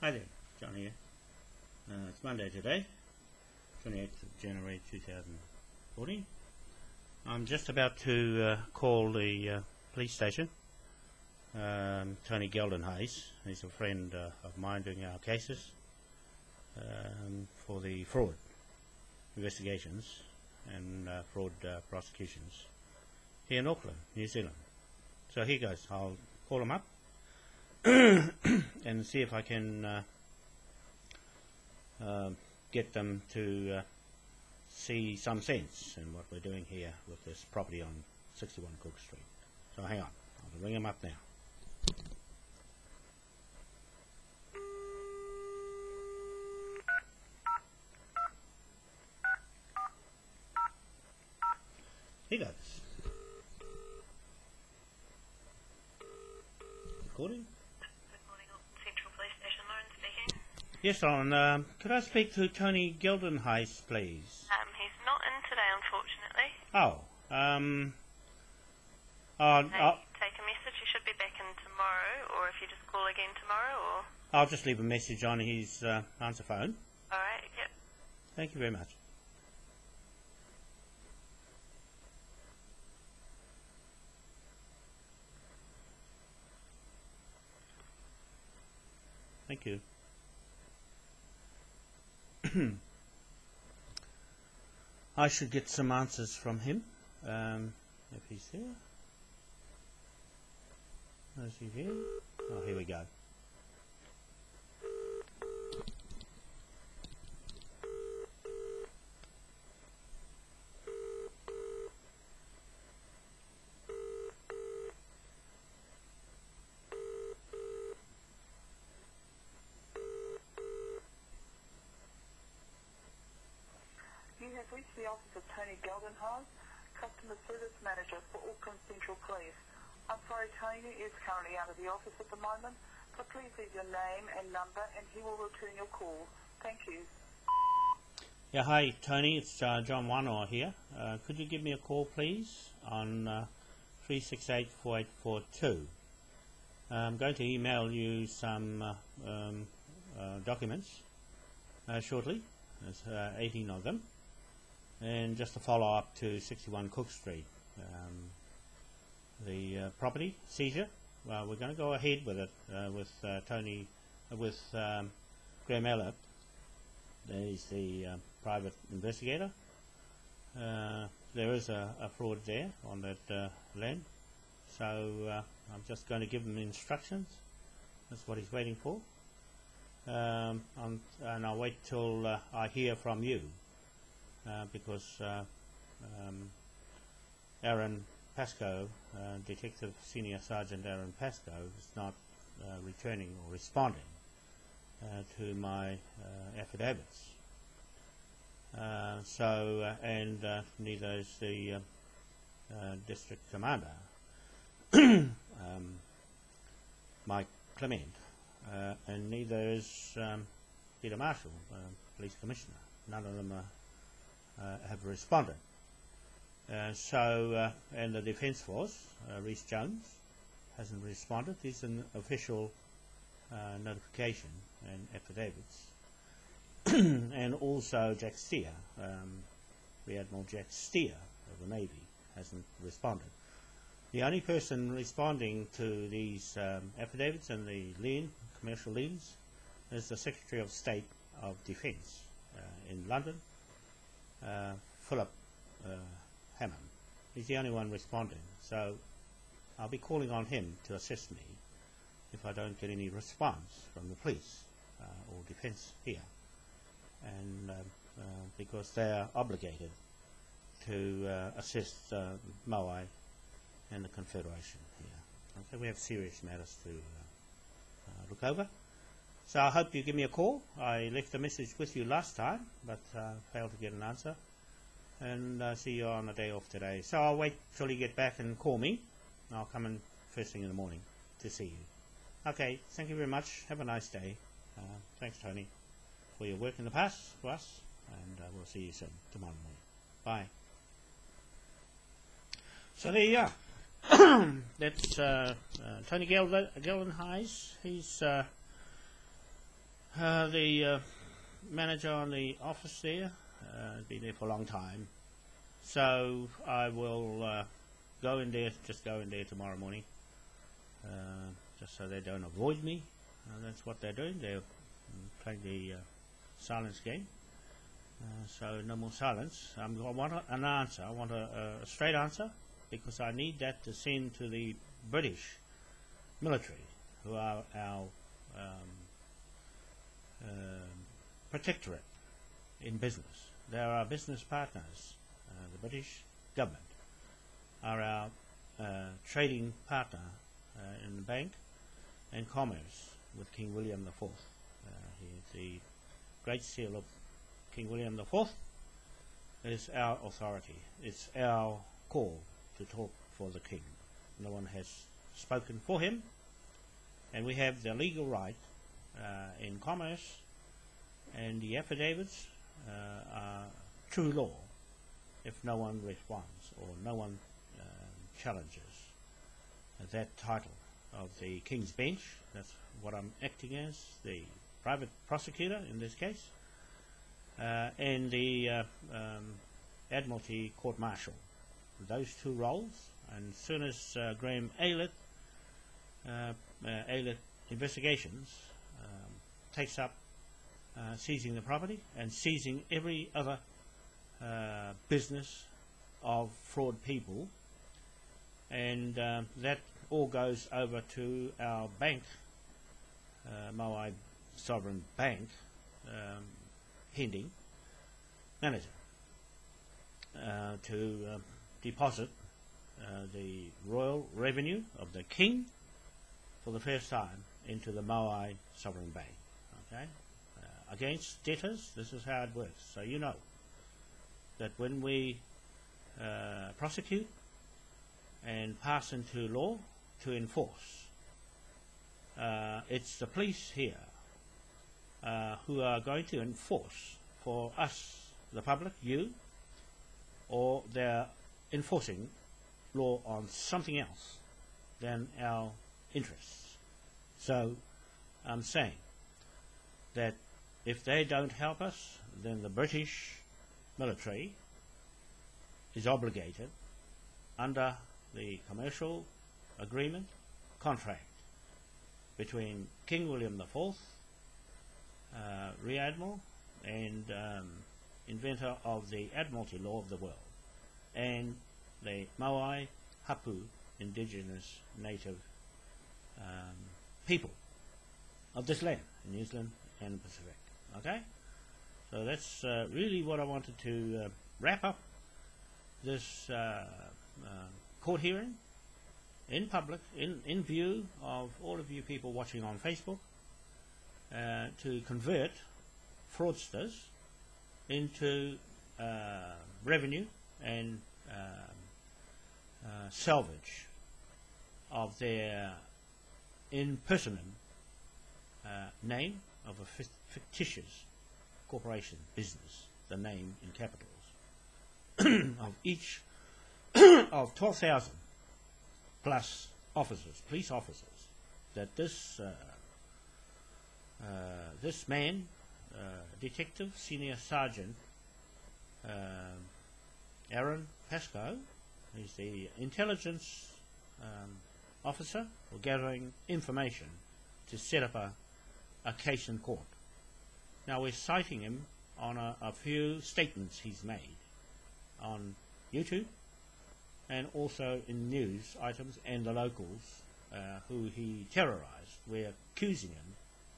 Hi there, John here. It's Monday today, 28th of January 2014. I'm just about to call the police station. Tony Geldenhuis, he's a friend of mine doing our cases for the fraud investigations and fraud prosecutions here in Auckland, New Zealand. So here goes, I'll call him up and see if I can get them to see some sense in what we're doing here with this property on 61 Cook Street. So hang on, I'll ring him up now. Here goes. Recording? Good morning, Central Police Station, Lauren speaking. Yes, Lauren, could I speak to Tony Geldenhuis, please? He's not in today, unfortunately. Take a message. He should be back in tomorrow, or if you just call again tomorrow, or... I'll just leave a message on his answer phone. Alright, yep. Thank you very much. Thank you. I should get some answers from him, if he's here. Is he here? Oh, here we go. You have reached the office of Tony Geldenhuis, Customer Service Manager for Auckland Central Police. I'm sorry, Tony is currently out of the office at the moment, but please leave your name and number and he will return your call. Thank you. Yeah, hi Tony, it's John Wanoa here. Could you give me a call please on 368-4842? I'm going to email you some documents shortly. There's 18 of them. And just a follow up to 61 Cook Street, the property seizure. Well, we're going to go ahead with it with Graham Elliott. He's the private investigator. There is a fraud there on that land, so I'm just going to give him instructions. That's what he's waiting for, and I'll wait till I hear from you. Because Aaron Pascoe, Detective Senior Sergeant Aaron Pascoe, is not returning or responding to my affidavits. And neither is the District Commander, Mike Clement, and neither is Peter Marshall, Police Commissioner. None of them have responded. And the Defence Force, Rhys Jones, hasn't responded. There's an official notification and affidavits. And also Jack Steer, Rear Admiral Jack Steer of the Navy, hasn't responded. The only person responding to these affidavits and the commercial liens is the Secretary of State of Defence in London, Philip Hammond. He's the only one responding, so I'll be calling on him to assist me if I don't get any response from the police or defence here, and because they are obligated to assist Moai and the Confederation here. Okay, we have serious matters to look over. So I hope you give me a call. I left a message with you last time, but failed to get an answer. And see you on a day off today. So I'll wait till you get back and call me. I'll come in first thing in the morning to see you. Okay, thank you very much. Have a nice day. Thanks, Tony, for your work in the past for us. And we'll see you soon, tomorrow morning. Bye. So there you are. That's Tony Geldenhuis. He's The manager on the office there has been there for a long time, so I will go in there tomorrow morning, just so they don't avoid me. That's what they're doing. They're playing the silence game. So no more silence. I want an answer. I want a straight answer, because I need that to send to the British military, who are our protectorate in business. They are our business partners. The British government are our trading partner in the bank and commerce with King William IV. He is the Great Seal of King William IV. Is our authority. It's our call to talk for the King. No one has spoken for him, and we have the legal right in commerce, and the affidavits are true law if no one responds or no one challenges that title of the King's Bench. That's what I'm acting as, the private prosecutor in this case, and the Admiralty Court Martial. Those two roles, and as soon as Graham Aylett Investigations takes up seizing the property and seizing every other business of fraud people, and that all goes over to our bank, Moai Sovereign Bank, pending manager, to deposit the royal revenue of the King for the first time into the Moai Sovereign Bank. Okay, against debtors, this is how it works. So you know that when we prosecute and pass into law to enforce, it's the police here who are going to enforce for us, the public, you, or they're enforcing law on something else than our interests. So I'm saying that if they don't help us, then the British military is obligated under the commercial agreement contract between King William IV, Rear Admiral and inventor of the Admiralty law of the world, and the Moai Hapu indigenous native people of this land, New Zealand and the Pacific. Okay, so that's really what I wanted to wrap up this court hearing in public, in view of all of you people watching on Facebook, to convert fraudsters into revenue and salvage of their impersonum name of a fictitious corporation business, the name in capitals, of each of 12,000 plus officers, police officers, that this this man, Detective Senior Sergeant Aaron Pascoe, is the intelligence officer for gathering information to set up a case in court. Now we're citing him on a few statements he's made on YouTube and also in news items, and the locals who he terrorized. We're accusing him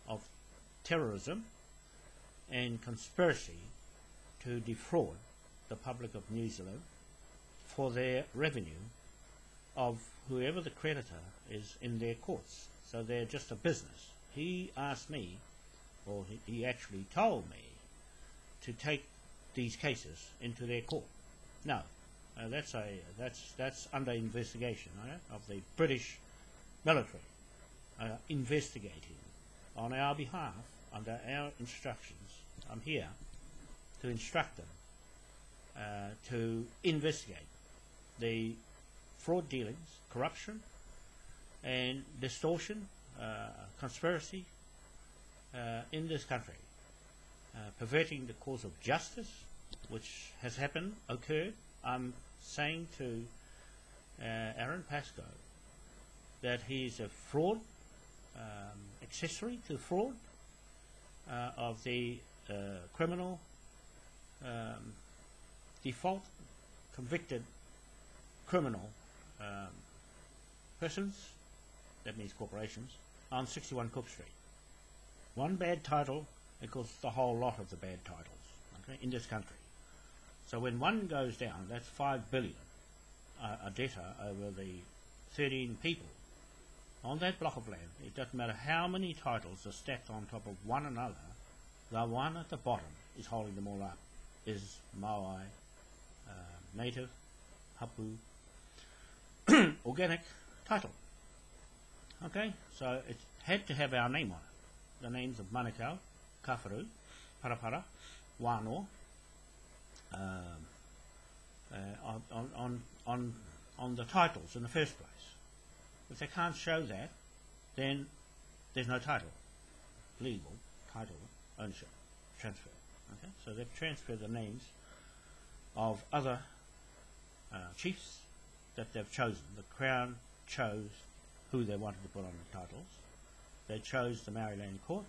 of terrorism and conspiracy to defraud the public of New Zealand for their revenue of whoever the creditor is in their courts. So they're just a business. He asked me, or he actually told me, to take these cases into their court. No, that's under investigation, right, of the British military, investigating on our behalf under our instructions. I'm here to instruct them to investigate the fraud dealings, corruption and distortion, conspiracy in this country, perverting the cause of justice, which has occurred. I'm saying to Aaron Pascoe that he is a fraud, accessory to fraud of the criminal default convicted criminal persons, that means corporations, on 61 Cook Street. One bad title equals the whole lot of the bad titles, okay, in this country. So when one goes down, that's $5 billion, a debtor over the 13 people on that block of land. It doesn't matter how many titles are stacked on top of one another, the one at the bottom is holding them all up, is Maui, native, hapu, organic title. Okay, so it had to have our name on it. The names of Manukau, Kawharu, Parapara, Wanoa, on the titles in the first place. If they can't show that, then there's no title, legal title, ownership, transfer. Okay, so they've transferred the names of other chiefs that they've chosen. The Crown chose who they wanted to put on the titles. They chose the Maryland Court,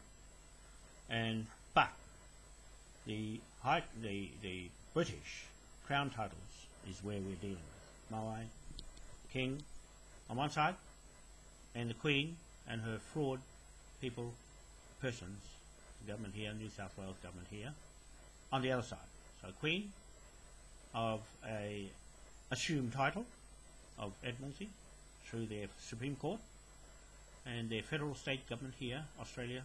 but the British Crown titles is where we're dealing with. Maui, King on one side, and the Queen and her fraud persons, the government here, New South Wales government here, on the other side. So Queen of a assumed title of Admiralty through their Supreme Court, and their federal state government here, Australia,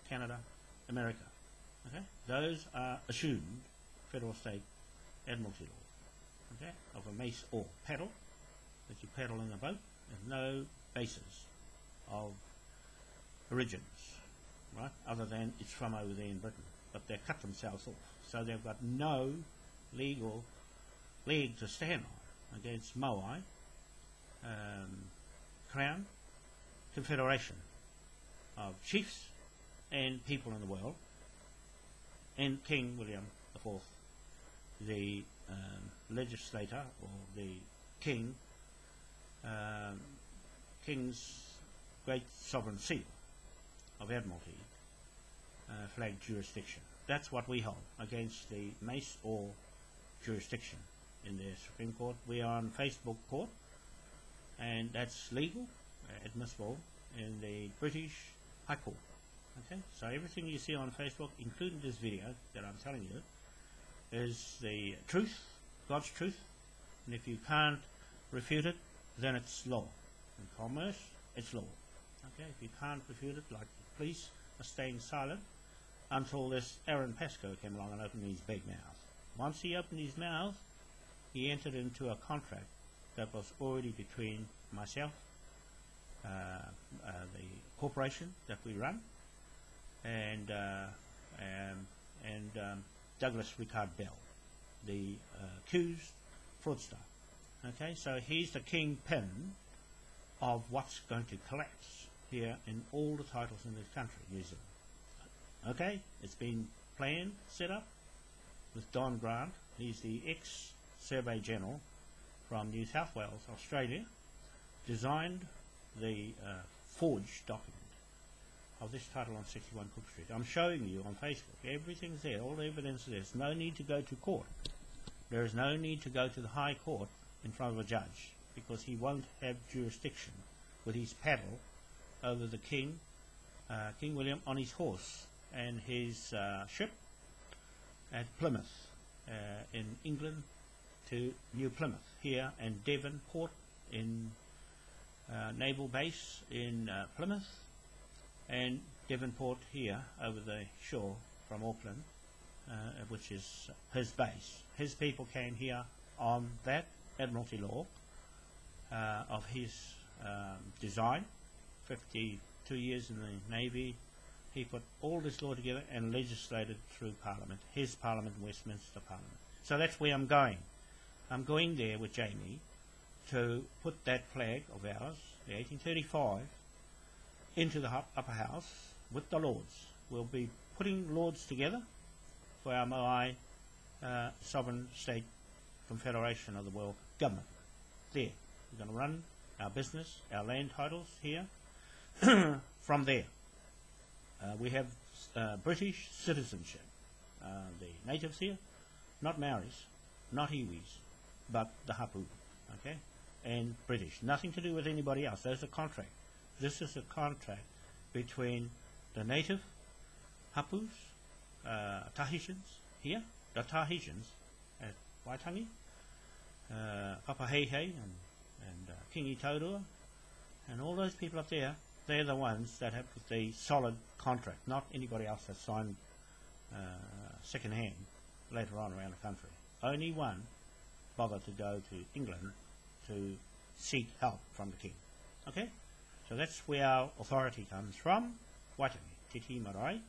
Canada, America. Okay, those are assumed federal state Admiralty law. Okay, of a mace or paddle that you paddle in a boat, and no basis of origins, right? Other than it's from over there in Britain, but they've cut themselves off, so they've got no legal leg to stand on against Maui, Crown, Confederation of chiefs and people in the world, and King William IV, the legislator, or the king, King's great sovereign seal of Admiralty, flag jurisdiction. That's what we hold against the mace or jurisdiction in the Supreme Court. We are on Facebook court, and that's legal, admissible in the British High Court. Okay, so everything you see on Facebook, including this video that I'm telling you, is the truth, God's truth, and if you can't refute it, then it's law. In commerce, it's law. Okay, if you can't refute it, like the police are staying silent until this Aaron Pascoe came along and opened his big mouth. Once he opened his mouth, he entered into a contract that was already between myself, the corporation that we run, and Douglas Ricard Bell, the accused fraudster. Okay, so he's the kingpin of what's going to collapse here in all the titles in this country, New Zealand. Okay, it's been planned, set up with Don Grant. He's the ex-Survey General from New South Wales, Australia, designed the forged document of this title on 61 Cook Street. I'm showing you on Facebook. Everything's there. All the evidence is there. There's no need to go to court. There is no need to go to the High Court in front of a judge, because he won't have jurisdiction with his paddle over the King, King William, on his horse and his ship at Plymouth in England to New Plymouth here, and Devonport in naval base in Plymouth, and Devonport here over the shore from Auckland, which is his base. His people came here on that Admiralty law of his design. 52 years in the Navy, he put all this law together and legislated through Parliament, his Parliament, Westminster Parliament. So that's where I'm going. I'm going there with Jamie to put that flag of ours, the 1835, into the upper house with the Lords. we'll be putting lords together for our Moai sovereign state confederation of the world government. There, we're going to run our business, our land titles here from there. We have British citizenship. The natives here, not Maoris, not Iwis, but the Hapu, okay, and British. Nothing to do with anybody else. There's a contract. This is a contract between the native Hapus, Tahitians here, the Tahitians at Waitangi, Papahehe and Kingi Taurua, and all those people up there. They're the ones that have the solid contract, not anybody else that signed second hand later on around the country. Only one bothered to go to England to seek help from the king. Okay? So that's where our authority comes from, Waitangi, Titi Marae,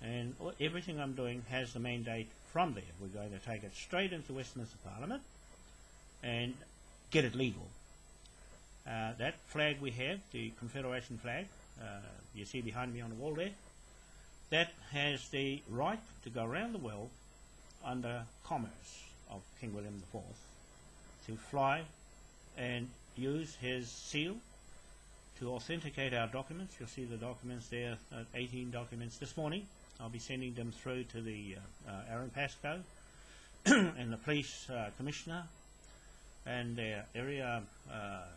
and everything I'm doing has the mandate from there. We're going to take it straight into Westminster Parliament and get it legal. That flag we have, the Confederation flag, you see behind me on the wall there, that has the right to go around the world under commerce of King William IV to fly and use his seal to authenticate our documents. You'll see the documents there, 18 documents this morning. I'll be sending them through to the Aaron Pascoe and the police commissioner and their area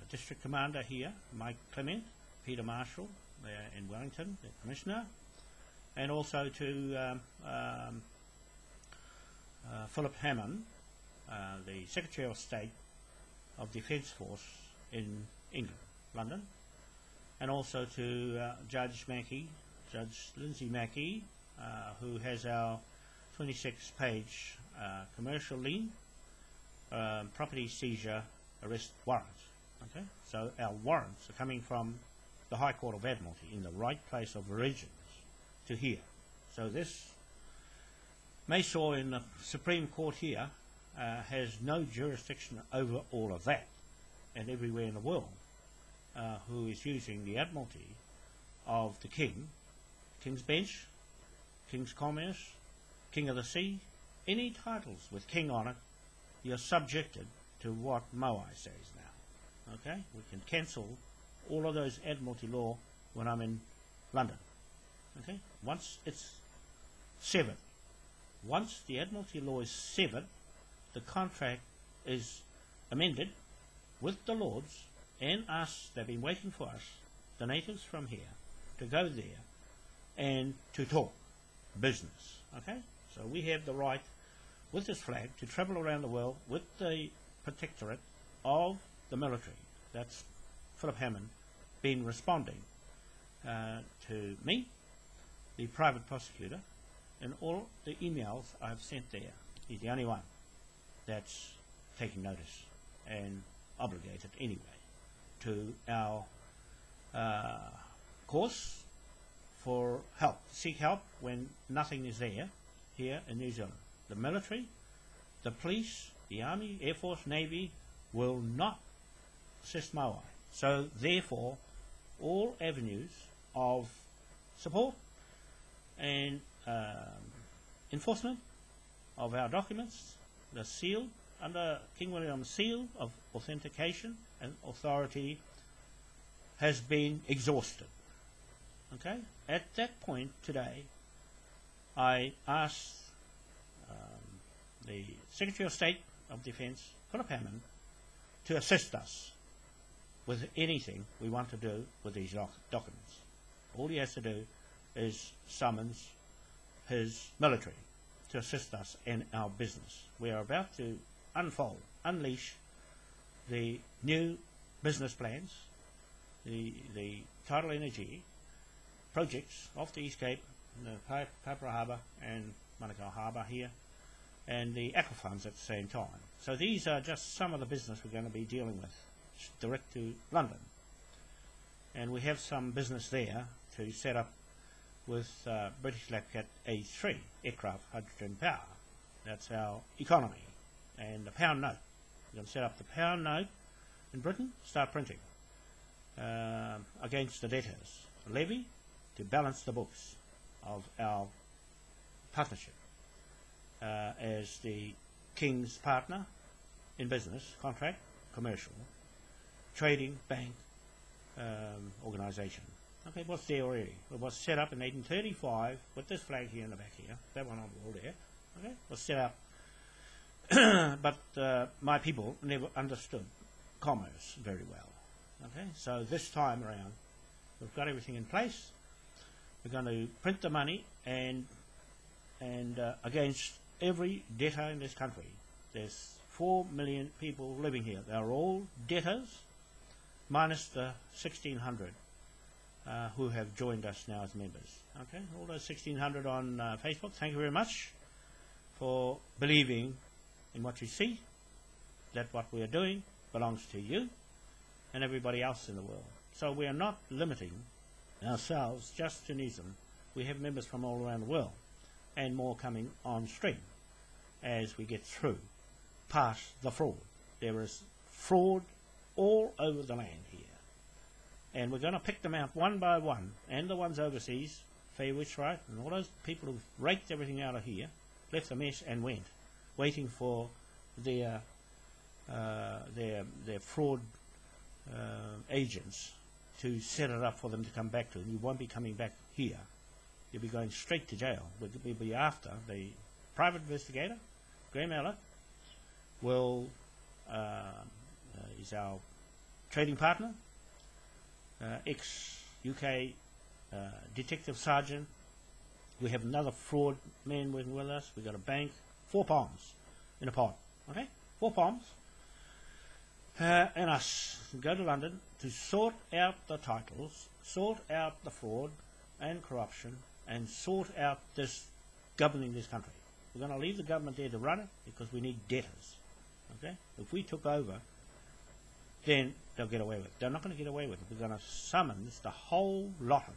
district commander here, Mike Clement, Peter Marshall there in Wellington, the commissioner, and also to Philip Hammond, the Secretary of State of Defence Force in England, London, and also to Judge Mackey, Judge Lindsay Mackey, who has our 26-page commercial lien property seizure arrest warrant. Okay, so our warrants are coming from the High Court of Admiralty in the right place of origins to here. So this Maysaw in the Supreme Court here has no jurisdiction over all of that, and everywhere in the world who is using the Admiralty of the King, King's Bench, King's Commerce, King of the Sea, any titles with King on it, you're subjected to what Moai says now. Okay? We can cancel all of those Admiralty law when I'm in London. Okay? Once it's severed. Once the Admiralty law is severed, the contract is amended with the Lords and us. They've been waiting for us, the natives from here, to go there and to talk business. Okay? So we have the right with this flag to travel around the world with the protectorate of the military. That's Philip Hammond been responding to me, the private prosecutor, and all the emails I've sent there. He's the only one that's taking notice and obligated anyway to our course for help, seek help when nothing is there here in New Zealand. The military, the police, the Army, Air Force, Navy will not assist Moai. So therefore, all avenues of support and enforcement of our documents, the seal under King William's seal of authentication and authority, has been exhausted. Okay? At that point today, I asked the Secretary of State of Defence, Philip Hammond, to assist us with anything we want to do with these documents. All he has to do is summons his military to assist us in our business. We are about to unleash the new business plans, the tidal energy projects off the East Cape, the Papara Harbour and Manukau Harbour here, and the aquafarms at the same time. So these are just some of the business we're going to be dealing with direct to London. And we have some business there to set up with British Lapcat A3 aircraft hydrogen power. That's our economy. And the pound note. We're going to set up the pound note in Britain, start printing against the debtors. A levy to balance the books. of our partnership as the King's partner in business, contract, commercial, trading, bank, organisation. Okay, it was there already. It was set up in 1835 with this flag here in the back here, that one on the wall there. Okay, it was set up, but my people never understood commerce very well. Okay, so this time around, we've got everything in place. We're going to print the money and against every debtor in this country. There's 4 million people living here. They're all debtors, minus the 1,600 who have joined us now as members. Okay, all those 1,600 on Facebook, thank you very much for believing in what you see, that what we are doing belongs to you and everybody else in the world. So we are not limiting ourselves just to New Zealand. We have members from all around the world and more coming on stream as we get through past the fraud. There is fraud all over the land here, and we're going to pick them out one by one, and the ones overseas, Fair Right, and all those people who've raked everything out of here, left a mess and went, waiting for their fraud agents to set it up for them to come back to. And you won't be coming back here. You'll be going straight to jail. We'll be after the private investigator, Graham Allett, is our trading partner, ex-UK detective sergeant. We have another fraud man working with us. We've got a bank, 4 palms in a pot, okay? 4 palms. And us go to London to sort out the titles, sort out the fraud and corruption, and sort out this governing this country. We're going to leave the government there to run it because we need debtors. Okay? If we took over, then they'll get away with it. They're not going to get away with it. We're going to summons the whole lot of them,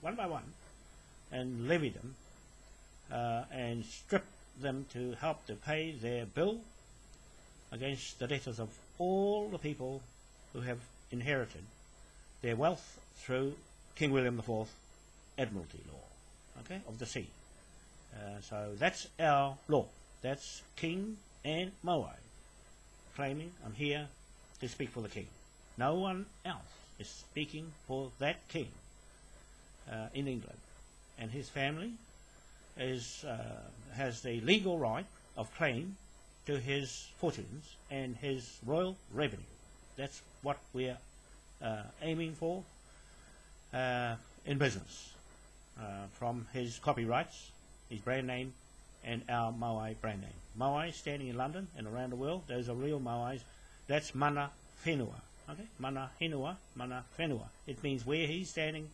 one by one, and levy them and strip them to help to pay their bill against the debtors of all the people who have inherited their wealth through King William IV Admiralty law, okay, of the sea. So that's our law. That's King and Moai claiming, I'm here to speak for the King. No one else is speaking for that King in England. And his family has the legal right of claim to his fortunes and his royal revenue. That's what we're aiming for in business, from his copyrights, his brand name, and our Moai brand name. Moai standing in London and around the world, those are real Moais. That's mana whenua. Okay? Mana whenua, mana whenua. It means where he's standing,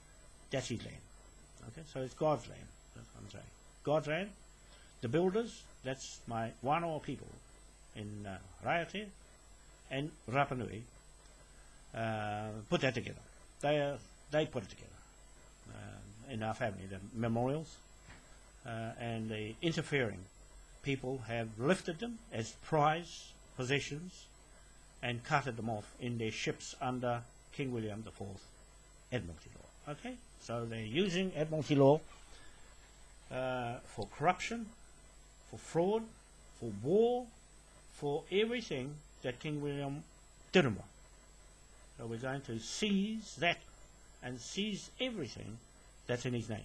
that's his land. Okay? So it's God's land. That's what I'm saying. God's land. The builders, that's my Wanoa people in Raiate and Rapa Nui, put that together. They put it together in our family, the memorials, and the interfering people have lifted them as prize possessions and carted them off in their ships under King William IV Admiralty law. Okay, so they're using Admiralty law for corruption, for fraud, for war, for everything that King William didn't want. So we're going to seize that and seize everything that's in his name.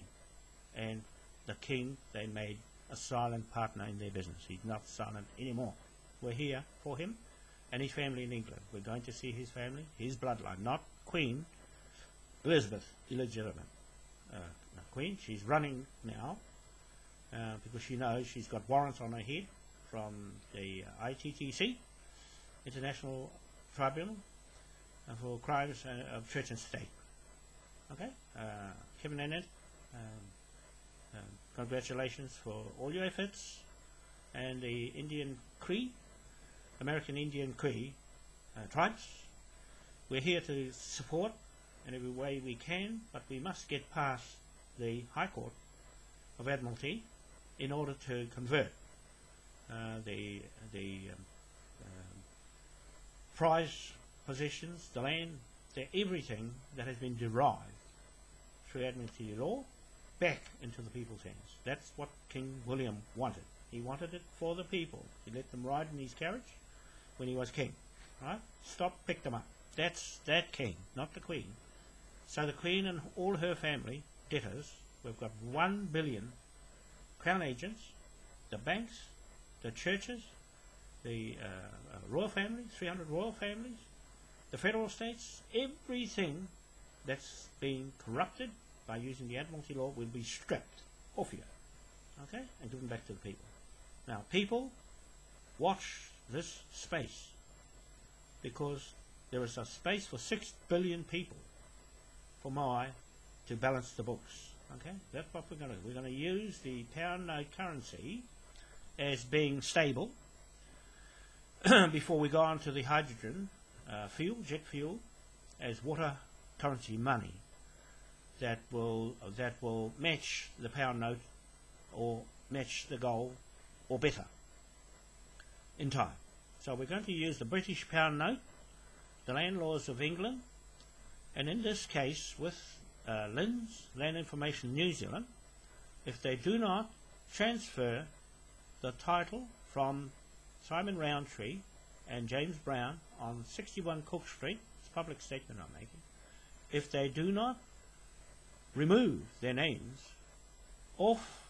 And the King, they made a silent partner in their business. He's not silent anymore. We're here for him and his family in England. We're going to see his family, his bloodline, not Queen Elizabeth, illegitimate Queen. She's running now because she knows she's got warrants on her head from the ITTC, International Tribunal for Crimes of Church and State. Okay, Kevin Annett, congratulations for all your efforts, and the Indian Cree, American Indian Cree tribes. We're here to support in every way we can, but we must get past the High Court of Admiralty in order to convert the prize possessions, the land, everything that has been derived through Admiralty law back into the people's hands. That's what King William wanted. He wanted it for the people. He let them ride in his carriage when he was king. Right? Stop, pick them up. That's that king, not the queen. So the queen and all her family, debtors, we've got 1 billion crown agents, the banks, the churches, the royal families, 300 royal families, the federal states, everything that's been corrupted by using the Admiralty law will be stripped off you, okay, and given back to the people. Now, people, watch this space, because there is a space for 6 billion people for Moai to balance the books. Okay, that's what we're going to do. We're going to use the pound note currency as being stable before we go on to the hydrogen fuel, jet fuel, as water currency money that will match the pound note or match the gold or better in time. So we're going to use the British pound note, the land laws of England, and in this case with LINZ, Land Information New Zealand, if they do not transfer the title from Simon Roundtree and James Brown on 61 Cook Street, it's a public statement I'm making, if they do not remove their names off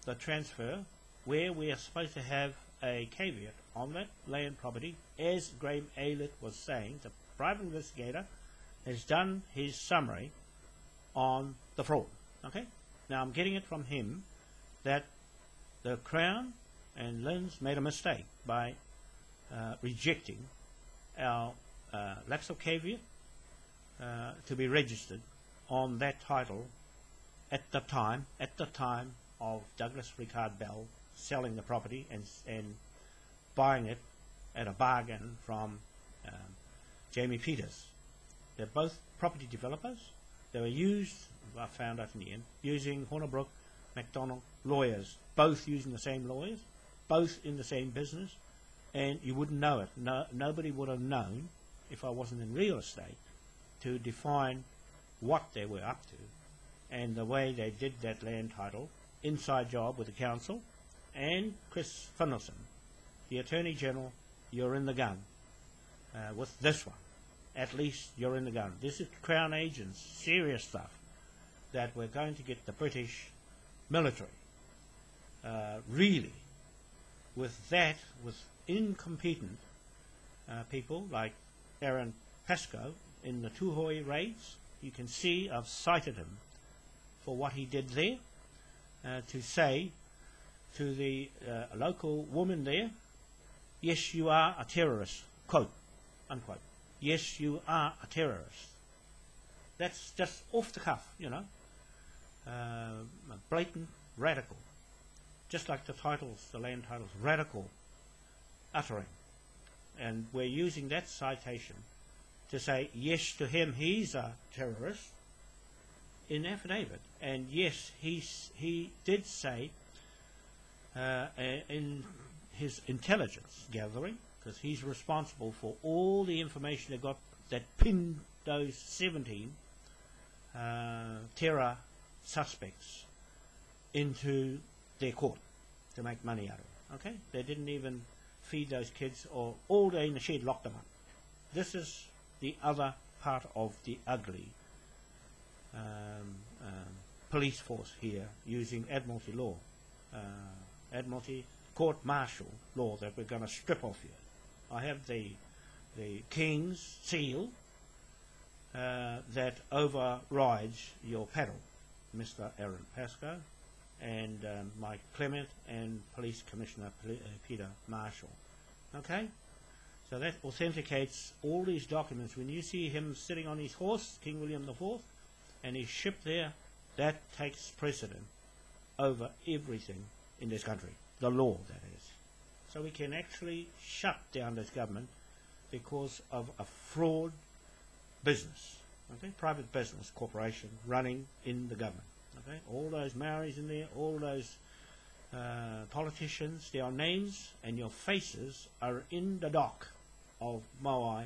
the transfer where we are supposed to have a caveat on that land property, as Graham Aylett was saying, the private investigator has done his summary on the fraud. Okay? Now I'm getting it from him that the Crown and LINZ made a mistake by rejecting our lapse of caveat to be registered on that title at the time of Douglas Ricard Bell selling the property and buying it at a bargain from Jamie Peters. They're both property developers. They were used, I found out in the end, using Hornibrook MacDonald lawyers, both using the same lawyers, both in the same business, and you wouldn't know it. Nobody would have known, if I wasn't in real estate, to define what they were up to and the way they did that land title, inside job with the council, and Chris Finlayson, the Attorney General. You're in the gun with this one. At least you're in the gun. This is Crown agents, serious stuff, that we're going to get the British military really with incompetent people like Aaron Pascoe in the Tuhoi raids. You can see I've cited him for what he did there, to say to the local woman there, yes, you are a terrorist, quote, unquote. Yes, you are a terrorist. That's just off the cuff, you know, a blatant radical, just like the titles, the land titles, radical uttering. And we're using that citation to say, yes, to him, he's a terrorist in affidavit. And yes, he did say in his intelligence gathering, because he's responsible for all the information they got that pinned those 17 terror suspects into their court to make money out of it. Okay? They didn't even feed those kids, or all day in the shed locked them up. This is the other part of the ugly police force here, using Admiralty law, Admiralty court-martial law that we're going to strip off you. I have the King's seal that overrides your paddle, Mr. Aaron Pascoe, and Mike Clement, and Police Commissioner Peter Marshall. Okay? So that authenticates all these documents. When you see him sitting on his horse, King William IV, and his ship there, that takes precedent over everything in this country. The law, that is. So we can actually shut down this government because of a fraud business, okay, private business corporation running in the government. Okay, all those Maoris in there, all those politicians, their names and your faces are in the dock of Moai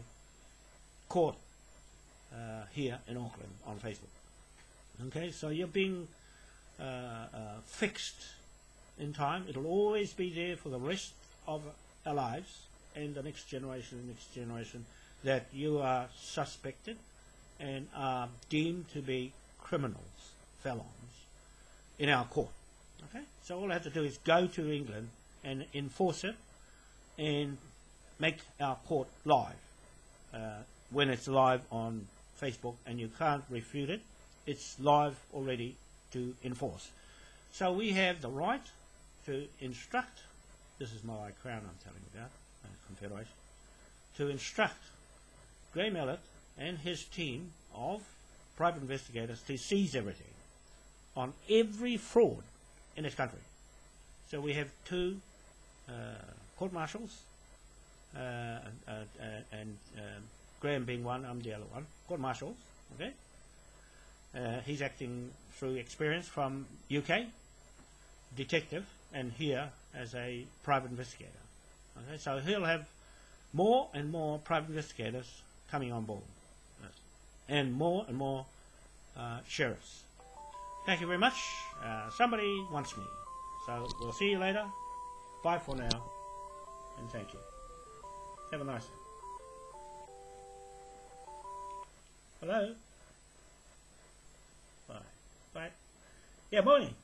court here in Auckland on Facebook. Okay, so you're being fixed in time. It'll always be there for the rest of our lives and the next generation, that you are suspected and are deemed to be criminals, felons, in our court. Okay? So all I have to do is go to England and enforce it and make our court live. When it's live on Facebook and you can't refute it, it's live already to enforce. So we have the right to instruct, this is my Crown I'm telling you about, Confederation, to instruct Graham Elliott and his team of private investigators to seize everything on every fraud in this country. So we have two court martials, and Graham being one, I'm the other one, court martials, okay? He's acting through experience from UK, detective, and here as a private investigator. Okay, so he'll have more and more private investigators coming on board, and more sheriffs. Thank you very much. Somebody wants me, so we'll see you later. Bye for now, and thank you. Have a nice day. Hello? Bye. Bye. Yeah, morning.